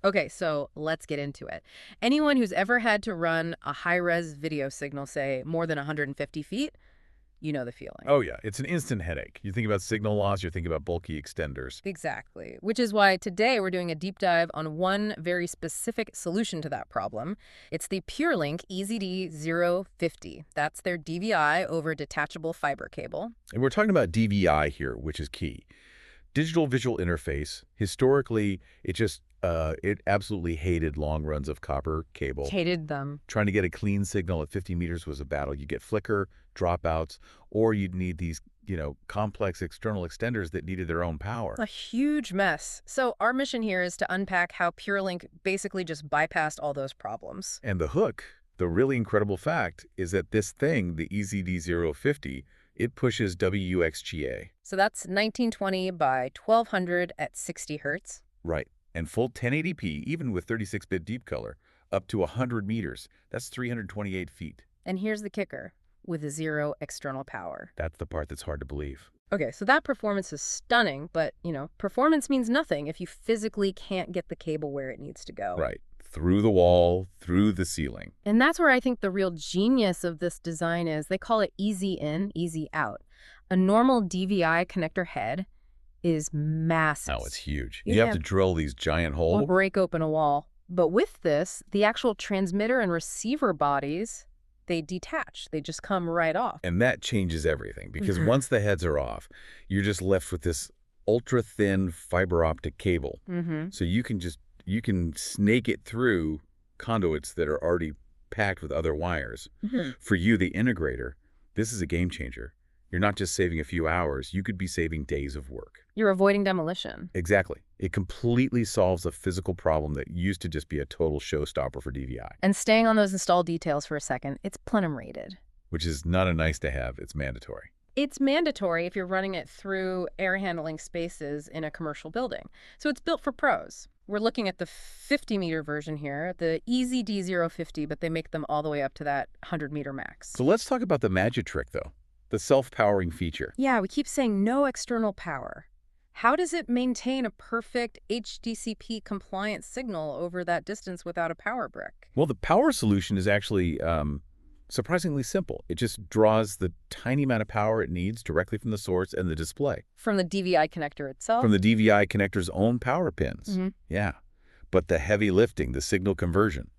Okay, so let's get into it. Anyone who's ever had to run a high-res video signal, say, more than 150 feet, you know the feeling. Oh, yeah. It's an instant headache. You think about signal loss, you're thinking about bulky extenders. Exactly. Which is why today we're doing a deep dive on one very specific solution to that problem. It's the PureLink EZD-050. That's their DVI over detachable fiber cable. And we're talking about DVI here, which is key. Digital visual interface. Historically, it absolutely hated long runs of copper cable. Hated them. Trying to get a clean signal at 50 meters was a battle. You get flicker, dropouts, or you'd need these, complex external extenders that needed their own power. A huge mess. So our mission here is to unpack how PureLink basically just bypassed all those problems. And the hook, the really incredible fact, is that this thing, the EZD-050, it pushes WXGA. So that's 1920 by 1200 at 60 hertz. Right. And full 1080p, even with 36-bit deep color, up to 100 meters. That's 328 feet. And here's the kicker, with zero external power. That's the part that's hard to believe. Okay, so that performance is stunning, but, performance means nothing if you physically can't get the cable where it needs to go. Right. Through the wall, through the ceiling. And that's where I think the real genius of this design is. They call it easy in, easy out. A normal DVI connector head is massive. Oh, it's huge. You have to drill these giant Or holes. break open a wall. But with this, the actual transmitter and receiver bodies, they detach. They just come right off. And that changes everything, because once the heads are off, you're just left with this ultra-thin fiber optic cable. So you can snake it through conduits that are already packed with other wires. For you, the integrator, this is a game changer. You're not just saving a few hours, you could be saving days of work. You're avoiding demolition. Exactly. It completely solves a physical problem that used to just be a total showstopper for DVI. And staying on those install details for a second, it's plenum rated. Which is not a nice to have, it's mandatory. It's mandatory if you're running it through air handling spaces in a commercial building. So it's built for pros. We're looking at the 50-meter version here, the EZD-050, but they make them all the way up to that 100-meter max. So let's talk about the magic trick, though. The self-powering feature. Yeah, we keep saying no external power. How does it maintain a perfect HDCP compliant signal over that distance without a power brick? Well, the power solution is actually surprisingly simple. It just draws the tiny amount of power it needs directly from the source and the display. From the DVI connector itself? From the DVI connector's own power pins. Yeah. But the heavy lifting, the signal conversion,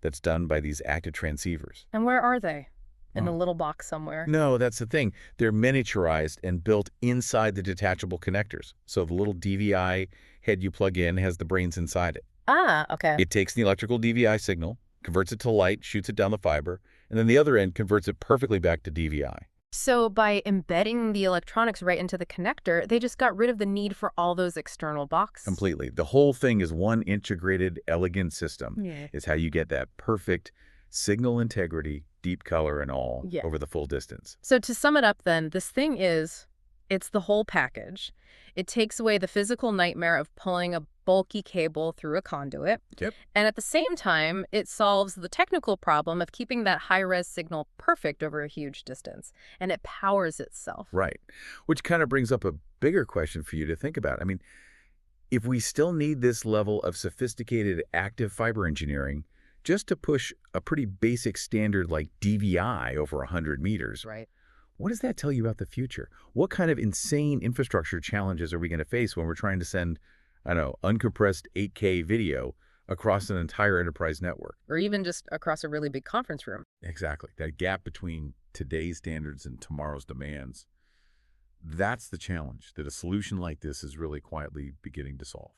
that's done by these active transceivers. And where are they? In a little box somewhere? No, that's the thing. They're miniaturized and built inside the detachable connectors. So the little DVI head you plug in has the brains inside it. Ah, okay. It takes the electrical DVI signal, converts it to light, shoots it down the fiber, and then the other end converts it perfectly back to DVI. So by embedding the electronics right into the connector, they just got rid of the need for all those external boxes. Completely. The whole thing is one integrated, elegant system. Yeah. Is how you get that perfect signal integrity, deep color and all, over the full distance. So to sum it up then, this thing it's the whole package. It takes away the physical nightmare of pulling a bulky cable through a conduit. Yep. And at the same time, it solves the technical problem of keeping that high-res signal perfect over a huge distance. And it powers itself. Right. Which kind of brings up a bigger question for you to think about. I mean, if we still need this level of sophisticated active fiber engineering just to push a pretty basic standard like DVI over 100 meters, right? What does that tell you about the future? What kind of insane infrastructure challenges are we going to face when we're trying to send, I don't know, uncompressed 8K video across an entire enterprise network? Or even just across a really big conference room. Exactly. That gap between today's standards and tomorrow's demands. That's the challenge that a solution like this is really quietly beginning to solve.